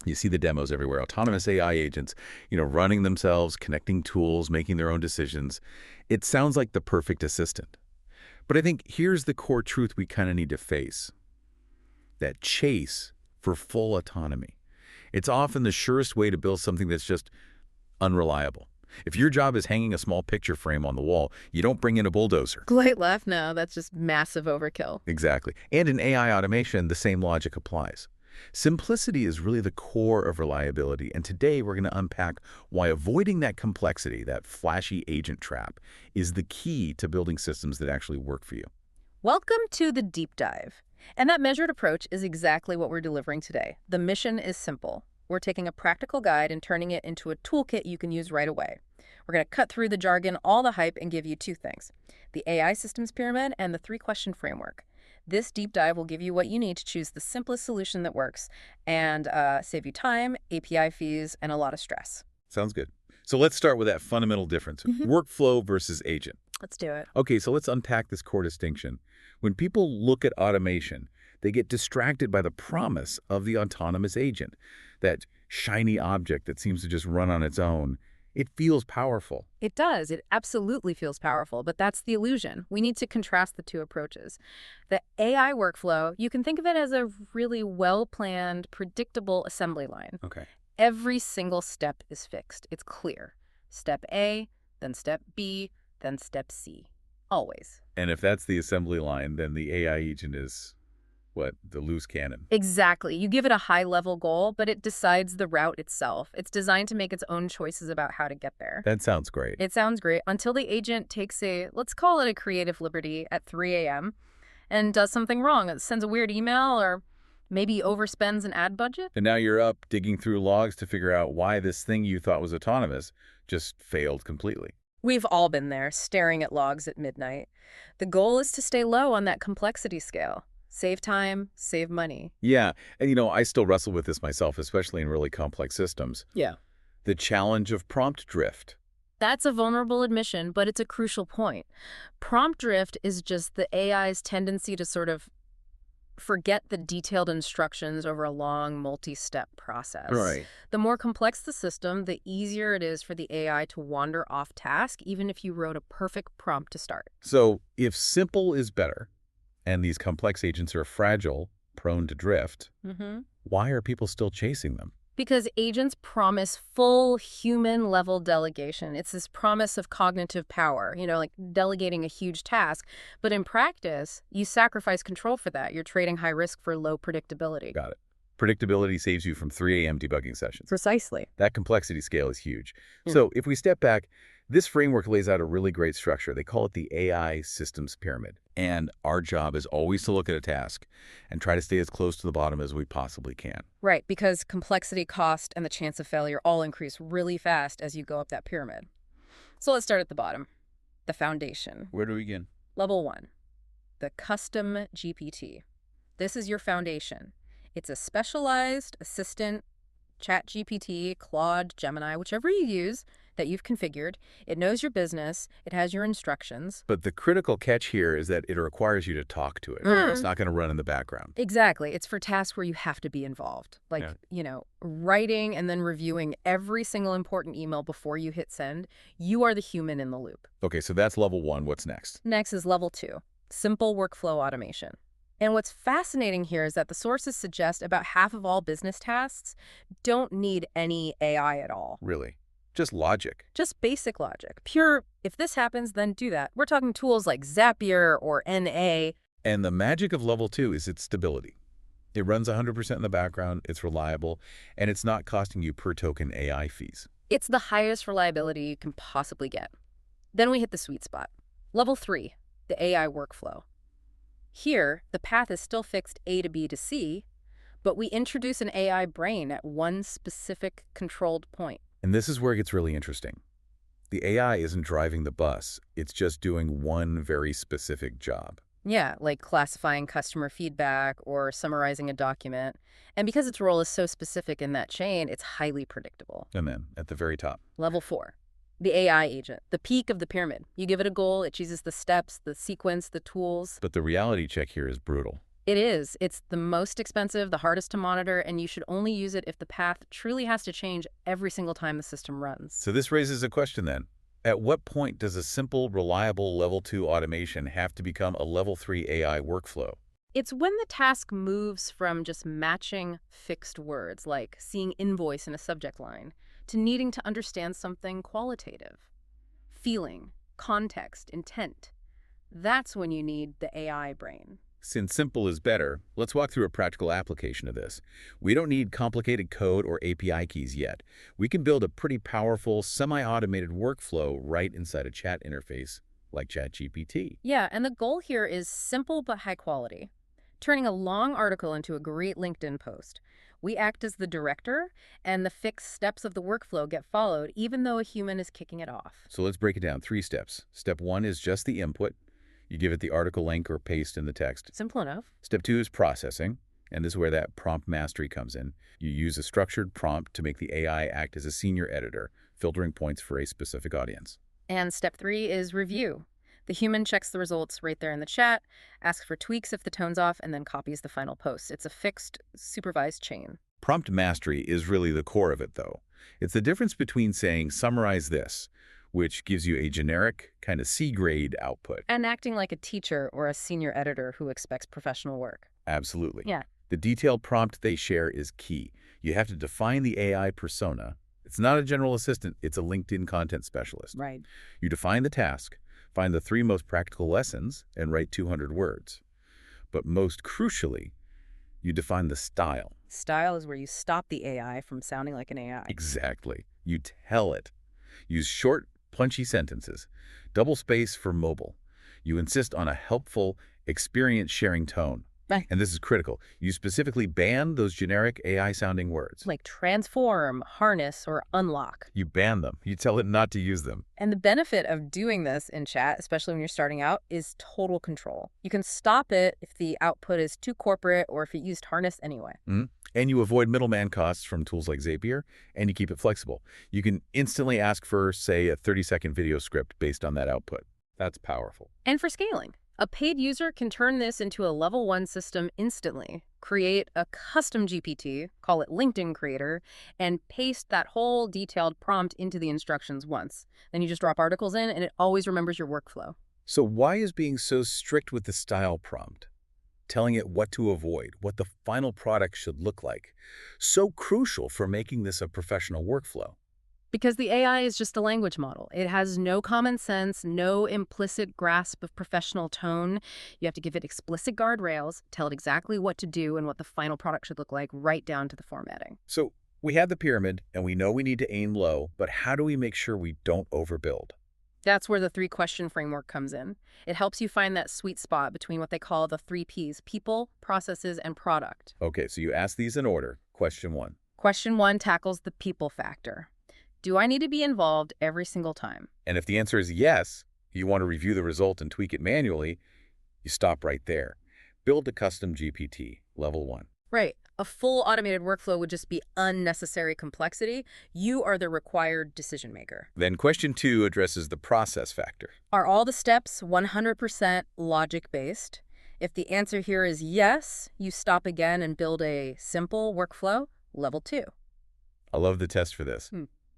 You see the demos everywhere. Autonomous AI agents, running themselves, connecting tools, making their own decisions. It sounds like the perfect assistant. But I think here's the core truth we kind of need to face. That chase for full autonomy. It's often the surest way to build something that's just unreliable. If your job is hanging a small picture frame on the wall, you don't bring in a bulldozer. Light left? No, that's just massive overkill. Exactly. And in AI automation, the same logic applies. Simplicity is really the core of reliability, and today we're going to unpack why avoiding that complexity, that flashy agent trap, is the key to building systems that actually work for you. Welcome to the deep dive. And that measured approach is exactly what we're delivering today. The mission is simple. We're taking a practical guide and turning it into a toolkit you can use right away. We're going to cut through the jargon, all the hype, and give you two things: the AI systems pyramid and the three-question framework. This deep dive will give you what you need to choose the simplest solution that works and save you time, API fees, and a lot of stress. Sounds good. So let's start with that fundamental difference, workflow versus agent. Let's do it. Okay, so let's unpack this core distinction. When people look at automation, they get distracted by the promise of the autonomous agent, that shiny object that seems to just run on its own. It feels powerful. It does. It absolutely feels powerful, but that's the illusion. We need to contrast the two approaches. The AI workflow, you can think of it as a really well-planned, predictable assembly line. Okay. Every single step is fixed. It's clear. Step A, then step B, then step C. Always. And if that's the assembly line, then the AI agent is, what, the loose cannon? Exactly. You give it a high-level goal, but it decides the route itself. It's designed to make its own choices about how to get there. That sounds great. It sounds great until the agent takes let's call it a creative liberty at 3 a.m. and does something wrong. It sends a weird email or maybe overspends an ad budget. And now you're up digging through logs to figure out why this thing you thought was autonomous just failed completely. We've all been there, staring at logs at midnight. The goal is to stay low on that complexity scale. Save time, save money. Yeah, and I still wrestle with this myself, especially in really complex systems. Yeah. The challenge of prompt drift. That's a vulnerable admission, but it's a crucial point. Prompt drift is just the AI's tendency to sort of forget the detailed instructions over a long, multi-step process. Right. The more complex the system, the easier it is for the AI to wander off task, even if you wrote a perfect prompt to start. So if simple is better, and these complex agents are fragile, prone to drift, why are people still chasing them? Because agents promise full human-level delegation. It's this promise of cognitive power, like delegating a huge task. But in practice, you sacrifice control for that. You're trading high risk for low predictability. Got it. Predictability saves you from 3 a.m. debugging sessions. Precisely. That complexity scale is huge. So if we step back, this framework lays out a really great structure. They call it the AI systems pyramid. And our job is always to look at a task and try to stay as close to the bottom as we possibly can. Right, because complexity, cost, and the chance of failure all increase really fast as you go up that pyramid. So let's start at the bottom, the foundation. Where do we begin? Level 1, the custom GPT. This is your foundation. It's a specialized assistant, ChatGPT, Claude, Gemini, whichever you use, that you've configured. It knows your business. It has your instructions. But the critical catch here is that it requires you to talk to it. It's not going to run in the background. Exactly. It's for tasks where you have to be involved. Like, writing and then reviewing every single important email before you hit send. You are the human in the loop. Okay, so that's level 1. What's next? Next is level 2, simple workflow automation. And what's fascinating here is that the sources suggest about half of all business tasks don't need any AI at all. Really? Just logic. Just basic logic. Pure, if this happens, then do that. We're talking tools like Zapier or NA. And the magic of level 2 is its stability. It runs 100% in the background, it's reliable, and it's not costing you per token AI fees. It's the highest reliability you can possibly get. Then we hit the sweet spot. Level 3, the AI workflow. Here, the path is still fixed A to B to C, but we introduce an AI brain at one specific controlled point. And this is where it gets really interesting. The AI isn't driving the bus, it's just doing one very specific job. Yeah, like classifying customer feedback or summarizing a document. And because its role is so specific in that chain, it's highly predictable. And then, at the very top. Level 4, the AI agent, the peak of the pyramid. You give it a goal, it chooses the steps, the sequence, the tools. But the reality check here is brutal. It is. It's the most expensive, the hardest to monitor, and you should only use it if the path truly has to change every single time the system runs. So this raises a question then. At what point does a simple, reliable Level 2 automation have to become a Level 3 AI workflow? It's when the task moves from just matching fixed words, like seeing invoice in a subject line, to needing to understand something qualitative. Feeling, context, intent. That's when you need the AI brain. Since simple is better, let's walk through a practical application of this. We don't need complicated code or API keys yet. We can build a pretty powerful, semi-automated workflow right inside a chat interface like ChatGPT. Yeah, and the goal here is simple but high quality, turning a long article into a great LinkedIn post. We act as the director, and the fixed steps of the workflow get followed even though a human is kicking it off. So let's break it down. 3 steps. Step 1 is just the input. You give it the article link or paste in the text. Simple enough. Step 2 is processing, and this is where that prompt mastery comes in. You use a structured prompt to make the AI act as a senior editor, filtering points for a specific audience. And step 3 is review. The human checks the results right there in the chat, asks for tweaks if the tone's off, and then copies the final post. It's a fixed, supervised chain. Prompt mastery is really the core of it, though. It's the difference between saying, summarize this, which gives you a generic, kind of C-grade output. And acting like a teacher or a senior editor who expects professional work. Absolutely. Yeah. The detailed prompt they share is key. You have to define the AI persona. It's not a general assistant, it's a LinkedIn content specialist. Right. You define the task, find the 3 most practical lessons, and write 200 words. But most crucially, you define the style. Style is where you stop the AI from sounding like an AI. Exactly. You tell it. Use short, punchy sentences. Double space for mobile. You insist on a helpful, experience-sharing tone. Right. And this is critical. You specifically ban those generic AI-sounding words. Like transform, harness, or unlock. You ban them. You tell it not to use them. And the benefit of doing this in chat, especially when you're starting out, is total control. You can stop it if the output is too corporate or if it used harness anyway. And you avoid middleman costs from tools like Zapier, and you keep it flexible. You can instantly ask for, say, a 30-second video script based on that output. That's powerful. And for scaling, a paid user can turn this into a level 1 system instantly, create a custom GPT, call it LinkedIn Creator, and paste that whole detailed prompt into the instructions once. Then you just drop articles in, and it always remembers your workflow. So why is being so strict with the style prompt, telling it what to avoid, what the final product should look like, so crucial for making this a professional workflow? Because the AI is just a language model. It has no common sense, no implicit grasp of professional tone. You have to give it explicit guardrails, tell it exactly what to do and what the final product should look like, right down to the formatting. So we have the pyramid, and we know we need to aim low, but how do we make sure we don't overbuild? That's where the 3-question framework comes in. It helps you find that sweet spot between what they call the 3 Ps: people, processes, and product. Okay, so you ask these in order. Question 1. Question 1 tackles the people factor. Do I need to be involved every single time? And if the answer is yes, you want to review the result and tweak it manually, you stop right there. Build a custom GPT, level 1. Right. A full automated workflow would just be unnecessary complexity. You are the required decision maker. Then question 2 addresses the process factor. Are all the steps 100% logic-based? If the answer here is yes, you stop again and build a simple workflow, level 2. I love the test for this.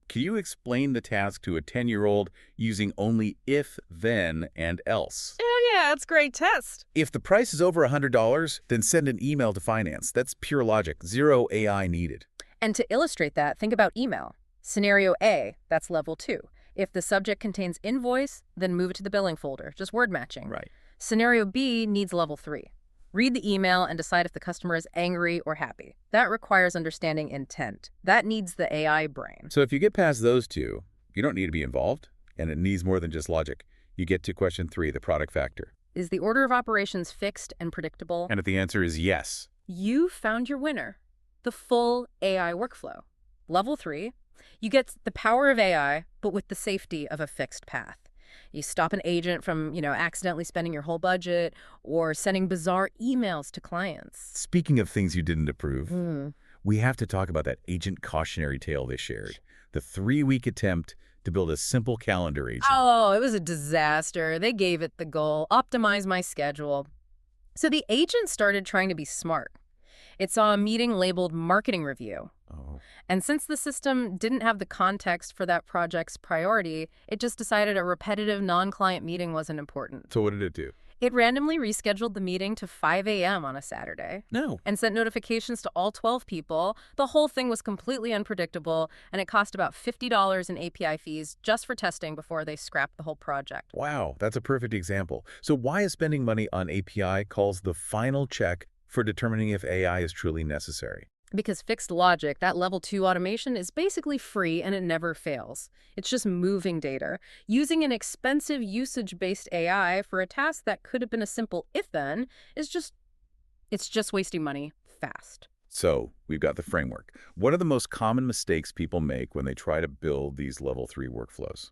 Can you explain the task to a 10-year-old using only if, then, and else? Oh, yeah, that's a great test. If the price is over $100, then send an email to finance. That's pure logic. Zero AI needed. And to illustrate that, think about email. Scenario A, that's level 2. If the subject contains invoice, then move it to the billing folder, just word matching. Right. Scenario B needs level 3. Read the email and decide if the customer is angry or happy. That requires understanding intent. That needs the AI brain. So if you get past those 2, you don't need to be involved, and it needs more than just logic. You get to question 3, the product factor. Is the order of operations fixed and predictable? And if the answer is yes, You found your winner. The full AI workflow. Level 3, you get the power of AI, but with the safety of a fixed path. You stop an agent from, accidentally spending your whole budget or sending bizarre emails to clients. speaking of things you didn't approve, we have to talk about that agent cautionary tale they shared. The 3-week attempt to build a simple calendar agent. Oh, it was a disaster. They gave it the goal: optimize my schedule. So the agent started trying to be smart. It saw a meeting labeled marketing review. Oh. And since the system didn't have the context for that project's priority, it just decided a repetitive non-client meeting wasn't important. So what did it do? It randomly rescheduled the meeting to 5 a.m. on a Saturday No. and sent notifications to all 12 people. The whole thing was completely unpredictable, and it cost about $50 in API fees just for testing before they scrapped the whole project. Wow, that's a perfect example. So why is spending money on API calls the final check for determining if AI is truly necessary? Because fixed logic, that level 2 automation, is basically free and it never fails. It's just moving data. Using an expensive usage-based AI for a task that could have been a simple if-then it's just wasting money fast. So we've got the framework. What are the most common mistakes people make when they try to build these level 3 workflows?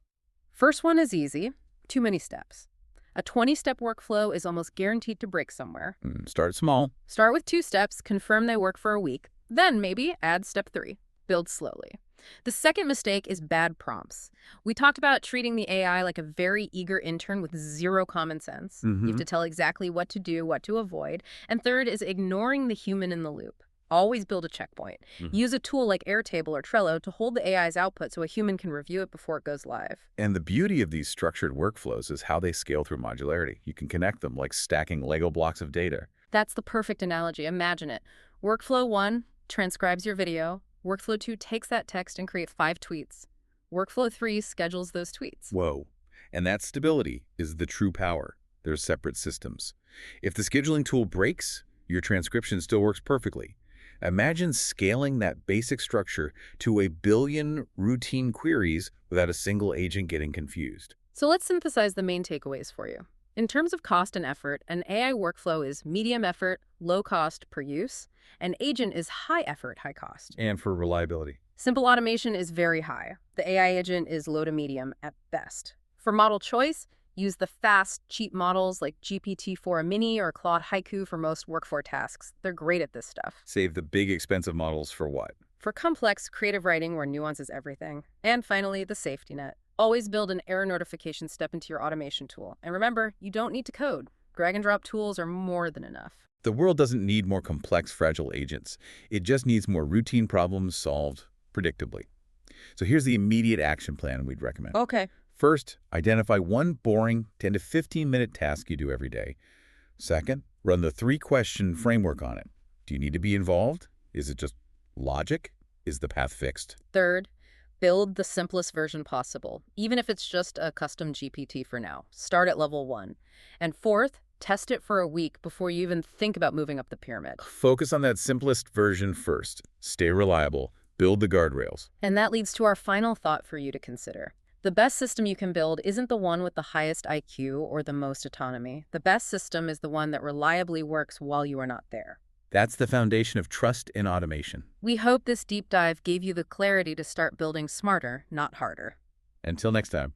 First one is easy, too many steps. A 20-step workflow is almost guaranteed to break somewhere. Start small. Start with 2 steps, confirm they work for a week. Then maybe add step 3. Build slowly. The second mistake is bad prompts. We talked about treating the AI like a very eager intern with zero common sense. You have to tell exactly what to do, what to avoid. And third is ignoring the human in the loop. Always build a checkpoint. Use a tool like Airtable or Trello to hold the AI's output so a human can review it before it goes live. And the beauty of these structured workflows is how they scale through modularity. You can connect them like stacking Lego blocks of data. That's the perfect analogy. Imagine it. Workflow 1 transcribes your video. Workflow 2 takes that text and creates 5 tweets. Workflow 3 schedules those tweets. Whoa. And that stability is the true power. They're separate systems. If the scheduling tool breaks, your transcription still works perfectly. Imagine scaling that basic structure to a billion routine queries without a single agent getting confused. So let's synthesize the main takeaways for you. In terms of cost and effort, an AI workflow is medium effort, low cost per use. An agent is high effort, high cost. And for reliability. Simple automation is very high. The AI agent is low to medium at best. For model choice, use the fast, cheap models like GPT-4 Mini or Claude Haiku for most workflow tasks. They're great at this stuff. Save the big expensive models for what? For complex, creative writing where nuance is everything. And finally, the safety net. Always build an error notification step into your automation tool. And remember, you don't need to code. Drag and drop tools are more than enough. The world doesn't need more complex, fragile agents. It just needs more routine problems solved predictably. So here's the immediate action plan we'd recommend. Okay. First, identify one boring 10 to 15-minute task you do every day. Second, run the 3-question framework on it. Do you need to be involved? Is it just logic? Is the path fixed? Third, build the simplest version possible, even if it's just a custom GPT for now. Start at level 1. And fourth, test it for a week before you even think about moving up the pyramid. Focus on that simplest version first. Stay reliable. Build the guardrails. And that leads to our final thought for you to consider. The best system you can build isn't the one with the highest IQ or the most autonomy. The best system is the one that reliably works while you are not there. That's the foundation of trust in automation. We hope this deep dive gave you the clarity to start building smarter, not harder. Until next time.